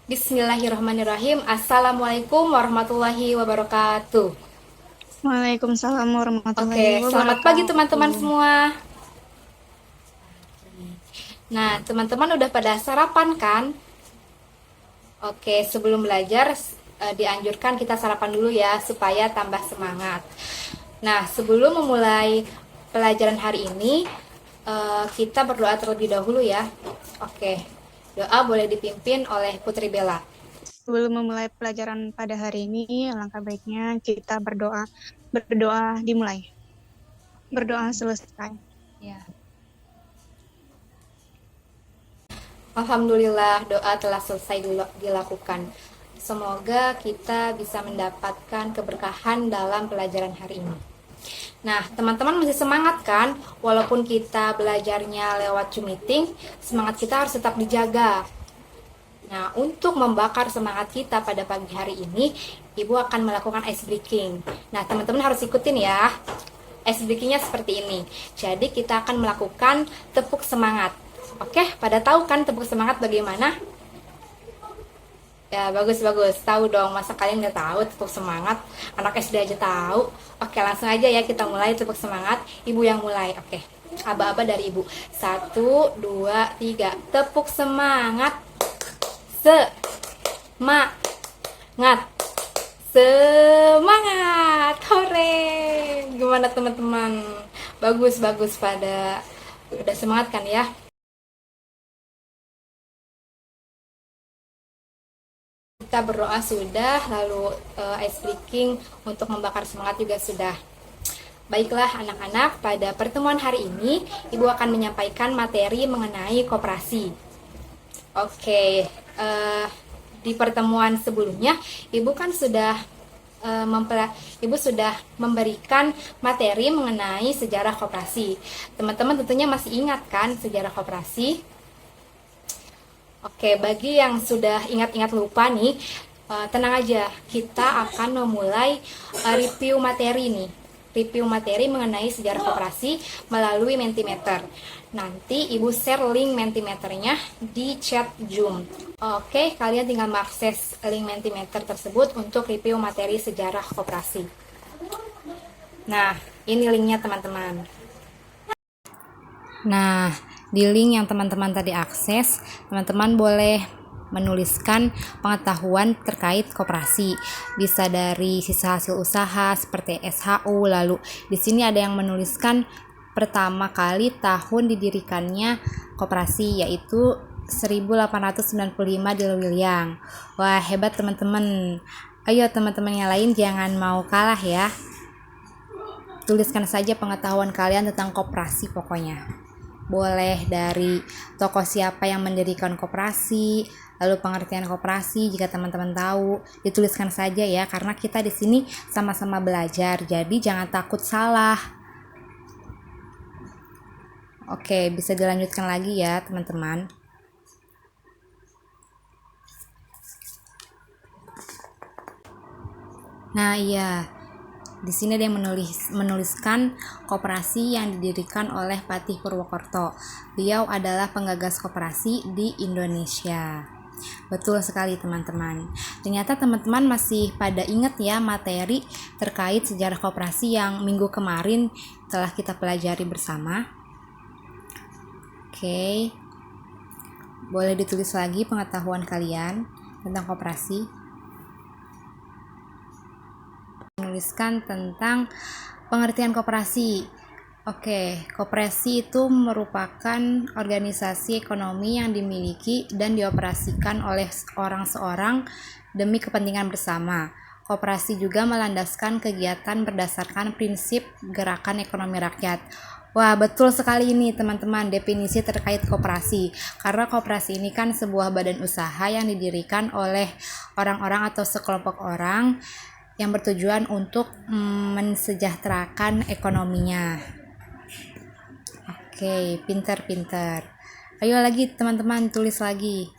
Bismillahirrahmanirrahim. Assalamualaikum warahmatullahi wabarakatuh. Waalaikumsalam Oke, warahmatullahi selamat pagi teman-teman wabarakatuh. semua. Nah, teman-teman udah pada sarapan kan? Oke, sebelum belajar dianjurkan kita sarapan dulu ya supaya tambah semangat. Nah, sebelum memulai pelajaran hari ini, kita berdoa terlebih dahulu ya. Oke, doa boleh dipimpin oleh Putri Bella. Sebelum memulai pelajaran pada hari ini, alangkah baiknya kita berdoa. Berdoa dimulai. Berdoa selesai. Ya. Alhamdulillah doa telah selesai dilakukan. Semoga kita bisa mendapatkan keberkahan dalam pelajaran hari ini. Nah, teman-teman masih semangat kan? Walaupun kita belajarnya lewat Zoom meeting, semangat kita harus tetap dijaga. Nah, untuk membakar semangat kita pada pagi hari ini, Ibu akan melakukan ice breaking. Nah, teman-teman harus ikutin ya. Ice breakingnya seperti ini. Jadi, kita akan melakukan tepuk semangat. Oke, pada tahu kan tepuk semangat bagaimana? Ya, bagus-bagus. Tahu dong, masa kalian nggak tahu tepuk semangat? Anak SD aja tahu. Oke, langsung aja ya kita mulai tepuk semangat. Ibu yang mulai. Oke, aba-aba dari ibu. Satu, dua, tiga. Tepuk semangat. Semangat. Semangat. Hore. Gimana teman-teman? Bagus-bagus pada udah semangat kan ya? Kita berdoa sudah, lalu ice breaking untuk membakar semangat juga sudah. Baiklah anak-anak, pada pertemuan hari ini Ibu akan menyampaikan materi mengenai koperasi. Oke, di pertemuan sebelumnya Ibu kan sudah Ibu sudah memberikan materi mengenai sejarah koperasi. Teman-teman tentunya masih ingat kan sejarah koperasi? Oke, bagi yang sudah ingat-ingat lupa nih, tenang aja, kita akan memulai review materi nih. Review materi mengenai sejarah koperasi melalui Mentimeter. Nanti Ibu share link Mentimeternya di chat Zoom. Oke, kalian tinggal mengakses link Mentimeter tersebut untuk review materi sejarah koperasi. Nah, ini linknya teman-teman. Nah, di link yang teman-teman tadi akses, teman-teman boleh menuliskan pengetahuan terkait koperasi. Bisa dari sisa hasil usaha seperti SHU, lalu di sini ada yang menuliskan pertama kali tahun didirikannya koperasi yaitu 1895 di Lewiliang. Wah, hebat teman-teman. Ayo teman-teman yang lain jangan mau kalah ya. Tuliskan saja pengetahuan kalian tentang koperasi pokoknya. Boleh dari tokoh siapa yang mendirikan koperasi, lalu pengertian koperasi jika teman-teman tahu, dituliskan saja ya karena kita di sini sama-sama belajar. Jadi jangan takut salah. Oke, bisa dilanjutkan lagi ya, teman-teman. Nah, iya. Di sini ada yang menuliskan koperasi yang didirikan oleh Patih Purwokerto. Beliau adalah penggagas koperasi di Indonesia. Betul sekali teman-teman. Ternyata teman-teman masih pada ingat ya materi terkait sejarah koperasi yang minggu kemarin telah kita pelajari bersama. Oke. Boleh ditulis lagi pengetahuan kalian tentang koperasi. Menuliskan tentang pengertian koperasi. Oke, koperasi itu merupakan organisasi ekonomi yang dimiliki dan dioperasikan oleh orang seorang demi kepentingan bersama. Koperasi juga melandaskan kegiatan berdasarkan prinsip gerakan ekonomi rakyat. Wah, betul sekali ini teman-teman definisi terkait koperasi. Karena koperasi ini kan sebuah badan usaha yang didirikan oleh orang-orang atau sekelompok orang yang bertujuan untuk mensejahterakan ekonominya. Oke, pinter-pinter. Ayo lagi teman-teman tulis lagi.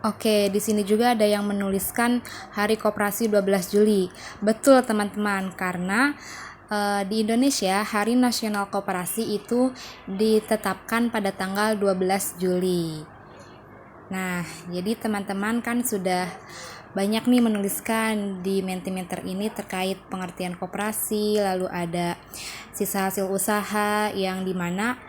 Oke, di sini juga ada yang menuliskan Hari Koperasi 12 Juli. Betul teman-teman, karena di Indonesia, Hari Nasional Koperasi itu ditetapkan pada tanggal 12 Juli. Nah, jadi teman-teman kan sudah banyak nih menuliskan di Mentimeter ini terkait pengertian koperasi, lalu ada sisa hasil usaha yang dimana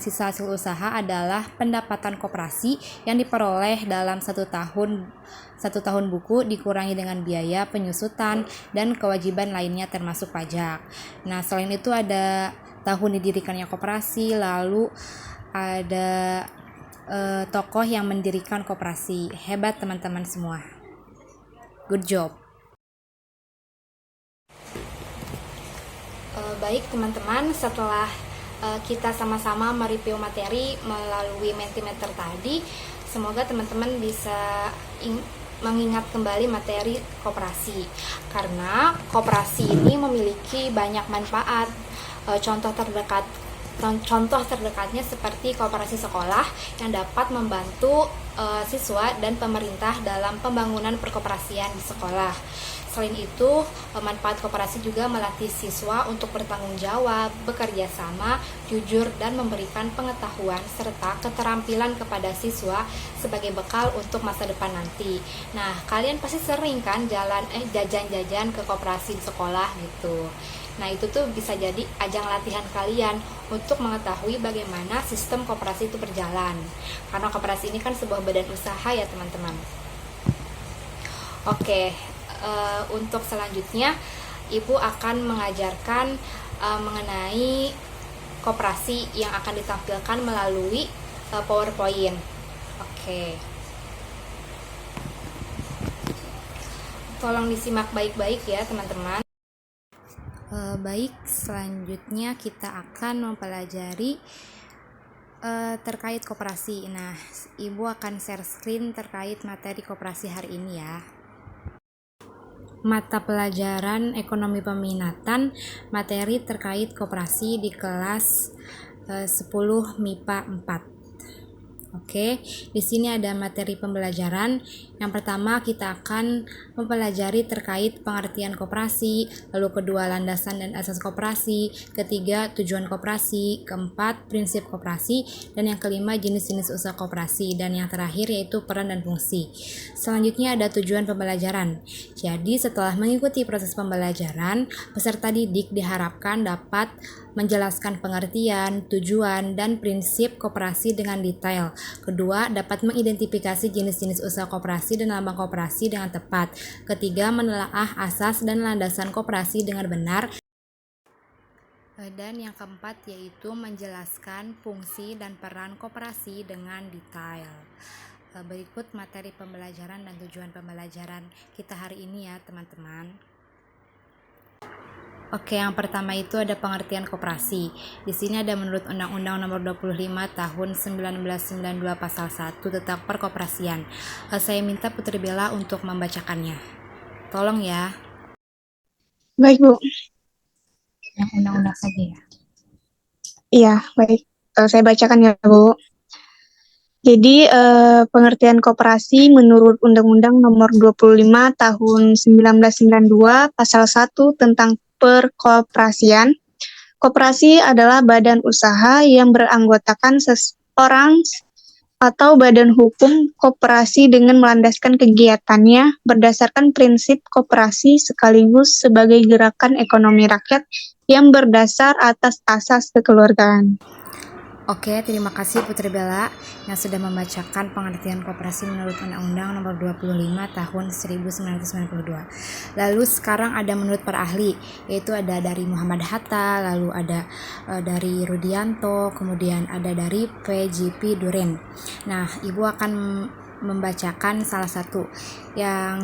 sisa hasil usaha adalah pendapatan koperasi yang diperoleh dalam satu tahun buku dikurangi dengan biaya penyusutan dan kewajiban lainnya termasuk pajak. Nah, selain itu ada tahun didirikannya koperasi, lalu ada tokoh yang mendirikan koperasi. Hebat teman-teman semua. Good job. Baik teman-teman, setelah kita sama-sama mereview materi melalui Mentimeter tadi, semoga teman-teman bisa mengingat kembali materi koperasi. Karena koperasi ini memiliki banyak manfaat. Contoh terdekatnya seperti koperasi sekolah yang dapat membantu siswa dan pemerintah dalam pembangunan perkoperasian di sekolah. Selain itu, manfaat koperasi juga melatih siswa untuk bertanggung jawab, bekerja sama, jujur, dan memberikan pengetahuan serta keterampilan kepada siswa sebagai bekal untuk masa depan nanti. Nah, kalian pasti sering kan jajan-jajan ke koperasi di sekolah gitu. Nah, itu tuh bisa jadi ajang latihan kalian untuk mengetahui bagaimana sistem koperasi itu berjalan. Karena koperasi ini kan sebuah badan usaha ya teman-teman. Oke, untuk selanjutnya Ibu akan mengajarkan mengenai koperasi yang akan ditampilkan melalui PowerPoint. Oke. Tolong disimak baik-baik ya teman-teman. Baik, selanjutnya kita akan mempelajari terkait koperasi. Nah, Ibu akan share screen terkait materi koperasi hari ini ya. Mata pelajaran ekonomi peminatan, materi terkait koperasi di kelas 10 MIPA 4. Oke, di sini ada materi pembelajaran. Yang pertama kita akan mempelajari terkait pengertian koperasi, lalu kedua landasan dan asas koperasi, ketiga tujuan koperasi, keempat prinsip koperasi, dan yang kelima jenis-jenis usaha koperasi, dan yang terakhir yaitu peran dan fungsi. Selanjutnya ada tujuan pembelajaran. Jadi setelah mengikuti proses pembelajaran, peserta didik diharapkan dapat menjelaskan pengertian, tujuan, dan prinsip koperasi dengan detail. Kedua, dapat mengidentifikasi jenis-jenis usaha koperasi dan lambang koperasi dengan tepat. Ketiga, menelaah asas dan landasan koperasi dengan benar. Dan yang keempat yaitu menjelaskan fungsi dan peran koperasi dengan detail. Berikut materi pembelajaran dan tujuan pembelajaran kita hari ini ya teman-teman. Oke, yang pertama itu ada pengertian koperasi. Di sini ada menurut Undang-Undang Nomor 25 Tahun 1992 Pasal 1 tentang Perkoperasian. Saya minta Putri Bella untuk membacakannya. Tolong ya. Baik, Bu. Yang undang-undang saja ya. Iya, baik. Saya bacakan ya, Bu. Jadi, pengertian koperasi menurut Undang-Undang Nomor 25 Tahun 1992 Pasal 1 tentang Perkoperasian. Koperasi adalah badan usaha yang beranggotakan seseorang atau badan hukum koperasi dengan melandaskan kegiatannya berdasarkan prinsip koperasi sekaligus sebagai gerakan ekonomi rakyat yang berdasar atas asas kekeluargaan. Oke, terima kasih Putri Bella yang sudah membacakan pengertian koperasi menurut Undang-Undang Nomor 25 Tahun 1992. Lalu sekarang ada menurut para ahli, yaitu ada dari Muhammad Hatta, lalu ada dari Rudianto, kemudian ada dari PJP Duren. Nah, Ibu akan membacakan salah satu yang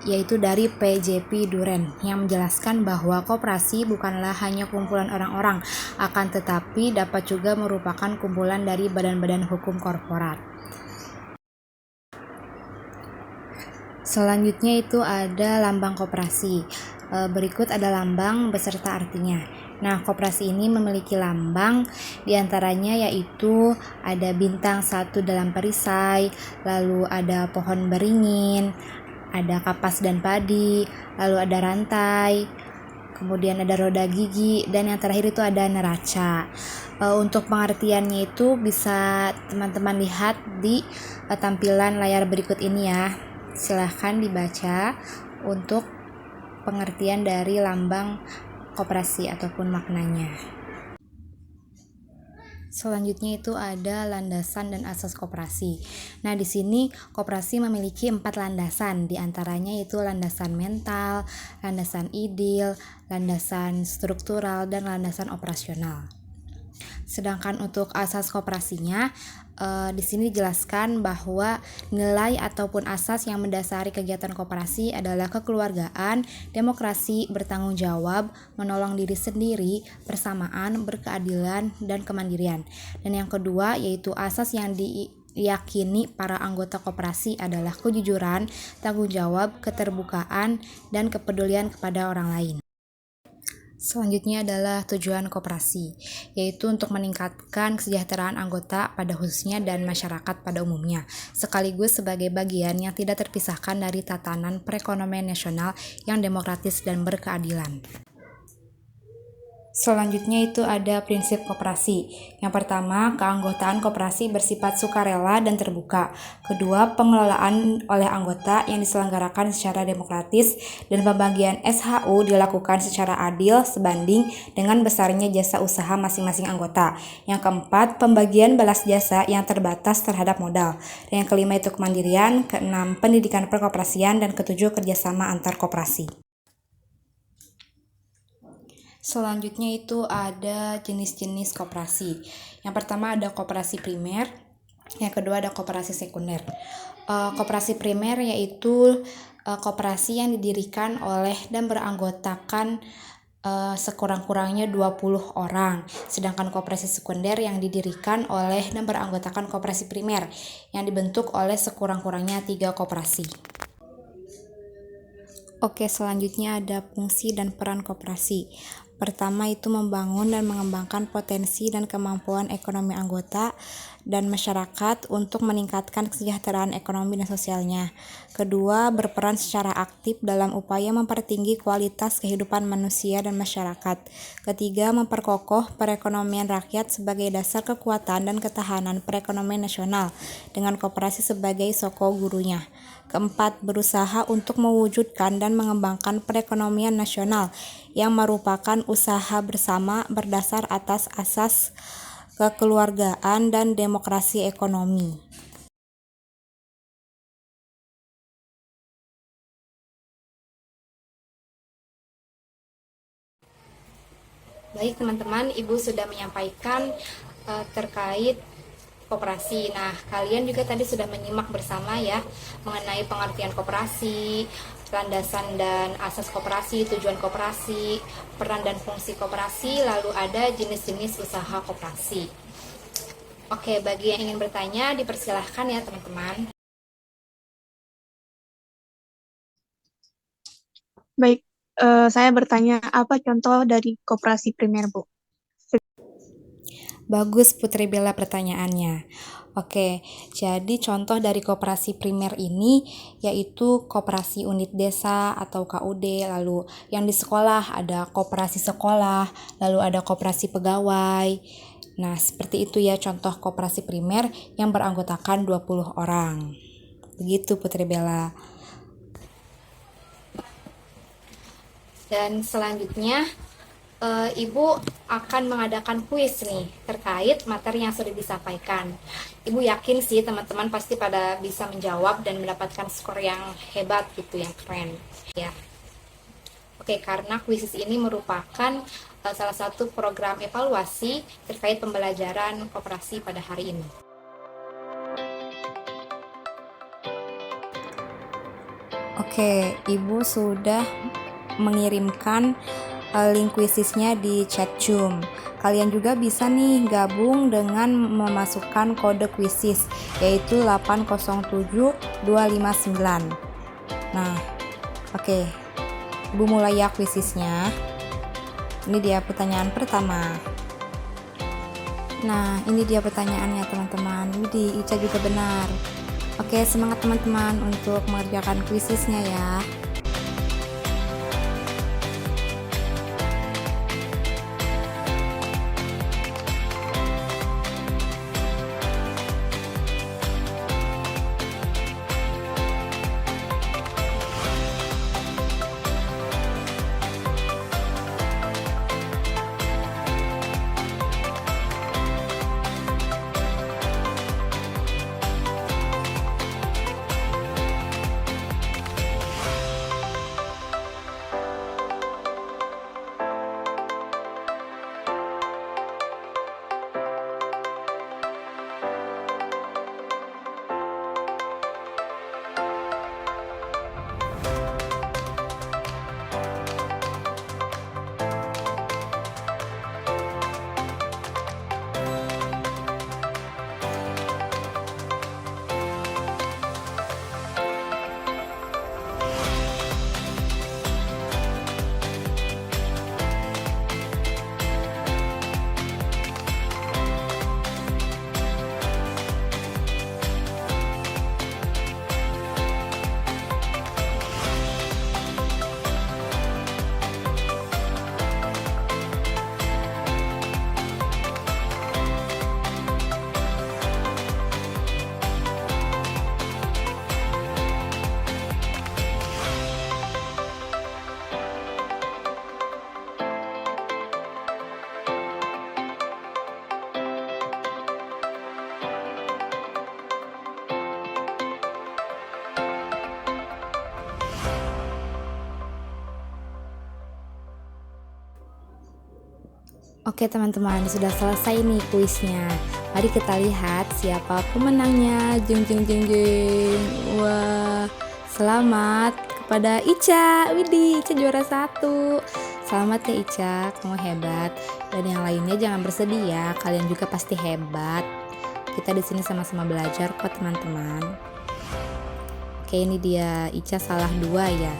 yaitu dari PJP Duren yang menjelaskan bahwa koperasi bukanlah hanya kumpulan orang-orang, akan tetapi dapat juga merupakan kumpulan dari badan-badan hukum korporat. Selanjutnya itu ada lambang koperasi. Berikut ada lambang beserta artinya. Nah, koperasi ini memiliki lambang diantaranya yaitu ada bintang 1 dalam perisai, lalu ada pohon beringin, ada kapas dan padi, lalu ada rantai, kemudian ada roda gigi, dan yang terakhir itu ada neraca. Untuk pengertiannya itu bisa teman-teman lihat di tampilan layar berikut ini ya. Silahkan dibaca untuk pengertian dari lambang koperasi ataupun maknanya. Selanjutnya itu ada landasan dan asas koperasi. Nah, di sini koperasi memiliki 4 landasan, di antaranya yaitu landasan mental, landasan ideal, landasan struktural, dan landasan operasional. Sedangkan untuk asas koperasinya, di sini dijelaskan bahwa nilai ataupun asas yang mendasari kegiatan koperasi adalah kekeluargaan, demokrasi, bertanggung jawab, menolong diri sendiri, persamaan, berkeadilan, dan kemandirian. Dan yang kedua yaitu asas yang diyakini para anggota koperasi adalah kejujuran, tanggung jawab, keterbukaan, dan kepedulian kepada orang lain. Selanjutnya adalah tujuan koperasi, yaitu untuk meningkatkan kesejahteraan anggota pada khususnya dan masyarakat pada umumnya, sekaligus sebagai bagian yang tidak terpisahkan dari tatanan perekonomian nasional yang demokratis dan berkeadilan. Selanjutnya itu ada prinsip koperasi. Yang pertama, keanggotaan koperasi bersifat sukarela dan terbuka. Kedua, pengelolaan oleh anggota yang diselenggarakan secara demokratis dan pembagian SHU dilakukan secara adil sebanding dengan besarnya jasa usaha masing-masing anggota. Yang keempat, pembagian balas jasa yang terbatas terhadap modal. Dan yang kelima itu kemandirian. Keenam, pendidikan perkoperasian. Dan ketujuh, kerjasama antar koperasi. Selanjutnya itu ada jenis-jenis koperasi. Yang pertama ada koperasi primer, yang kedua ada koperasi sekunder. Koperasi primer yaitu koperasi yang didirikan oleh dan beranggotakan sekurang-kurangnya 20 orang. Sedangkan koperasi sekunder yang didirikan oleh dan beranggotakan koperasi primer yang dibentuk oleh sekurang-kurangnya 3 koperasi. Oke, selanjutnya ada fungsi dan peran koperasi. Pertama itu membangun dan mengembangkan potensi dan kemampuan ekonomi anggota dan masyarakat untuk meningkatkan kesejahteraan ekonomi dan sosialnya. Kedua, berperan secara aktif dalam upaya mempertinggi kualitas kehidupan manusia dan masyarakat. Ketiga, memperkokoh perekonomian rakyat sebagai dasar kekuatan dan ketahanan perekonomian nasional dengan koperasi sebagai soko gurunya. Keempat, berusaha untuk mewujudkan dan mengembangkan perekonomian nasional yang merupakan usaha bersama berdasar atas asas kekeluargaan dan demokrasi ekonomi. Baik teman-teman, Ibu sudah menyampaikan terkait koperasi. Nah, kalian juga tadi sudah menyimak bersama ya mengenai pengertian koperasi, landasan dan asas koperasi, tujuan koperasi, peran dan fungsi koperasi, lalu ada jenis-jenis usaha koperasi. Oke, bagi yang ingin bertanya dipersilahkan ya teman-teman. Baik, saya bertanya, apa contoh dari koperasi primer, Bu? Bagus Putri Bella pertanyaannya. Oke, jadi contoh dari koperasi primer ini yaitu koperasi unit desa atau KUD, lalu yang di sekolah ada koperasi sekolah, lalu ada koperasi pegawai. Nah, seperti itu ya contoh koperasi primer yang beranggotakan 20 orang. Begitu Putri Bella. Dan selanjutnya Ibu akan mengadakan kuis nih terkait materi yang sudah disampaikan. Ibu yakin sih teman-teman pasti pada bisa menjawab dan mendapatkan skor yang hebat gitu, yang keren ya. Oke, karena kuis ini merupakan salah satu program evaluasi terkait pembelajaran koperasi pada hari ini. Oke, Ibu sudah mengirimkan link quizisnya di chat Zoom. Kalian juga bisa nih gabung dengan memasukkan kode quizis yaitu 807259. Nah, oke. Ibu mulai ya quizisnya. Ini dia pertanyaan pertama. Nah, ini dia pertanyaannya teman-teman. Widih, Ica juga benar. Oke, semangat teman-teman untuk mengerjakan quizisnya ya. Oke teman-teman, sudah selesai nih kuisnya. Mari kita lihat siapa pemenangnya. Jeng jeng jeng jeng. Wah, selamat kepada Ica. Widih, Ica juara 1. Selamat ya Ica, kamu hebat. Dan yang lainnya jangan bersedih ya, kalian juga pasti hebat. Kita di sini sama-sama belajar kok teman-teman. Oke, ini dia Ica salah 2 ya.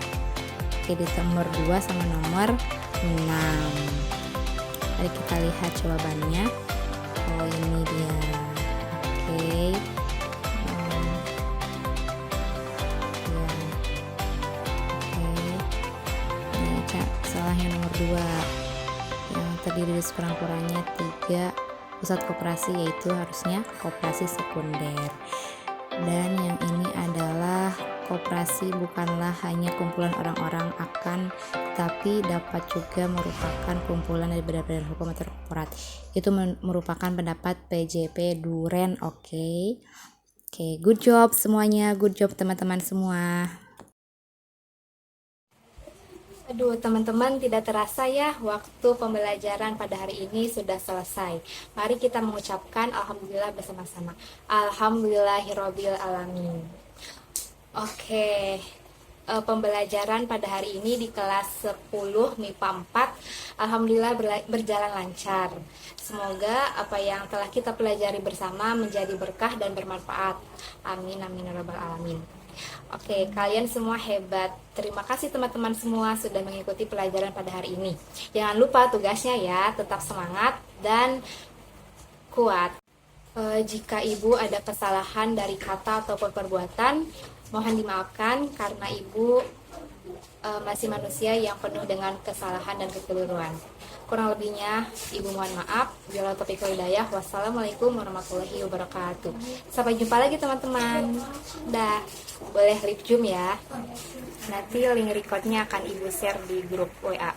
Oke, di nomor 2 sama nomor 6. Mari kita lihat jawabannya. Oh, ini dia. Oke. Ya. Oke. Ini salahnya nomor 2. Yang terdiri dari sekurang-kurangnya 3 pusat koperasi, yaitu harusnya koperasi sekunder. Dan yang ini adalah koperasi bukanlah hanya kumpulan orang-orang akan, tapi dapat juga merupakan kumpulan dari badan-badan hukum atau korporat. Itu merupakan pendapat PJP Duren. Oke, good job semuanya, good job teman-teman semua. Aduh teman-teman, tidak terasa ya waktu pembelajaran pada hari ini sudah selesai. Mari kita mengucapkan Alhamdulillah bersama-sama. Alhamdulillahirabbil alamin. Oke, pembelajaran pada hari ini di kelas 10 MIPA 4 Alhamdulillah berjalan lancar. Semoga apa yang telah kita pelajari bersama menjadi berkah dan bermanfaat. Amin amin ya rabbal alamin. Oke, kalian semua hebat. Terima kasih teman-teman semua sudah mengikuti pelajaran pada hari ini. Jangan lupa tugasnya ya, tetap semangat dan kuat. Jika ibu ada kesalahan dari kata ataupun perbuatan, mohon dimaafkan karena ibu masih manusia yang penuh dengan kesalahan dan kekeliruan. Kurang lebihnya ibu mohon maaf. Billahi taufiq wal hidayah. Wassalamualaikum warahmatullahi wabarakatuh. Sampai jumpa lagi teman-teman. Dah, boleh lip zoom ya. Nanti link recordnya akan ibu share di grup WA.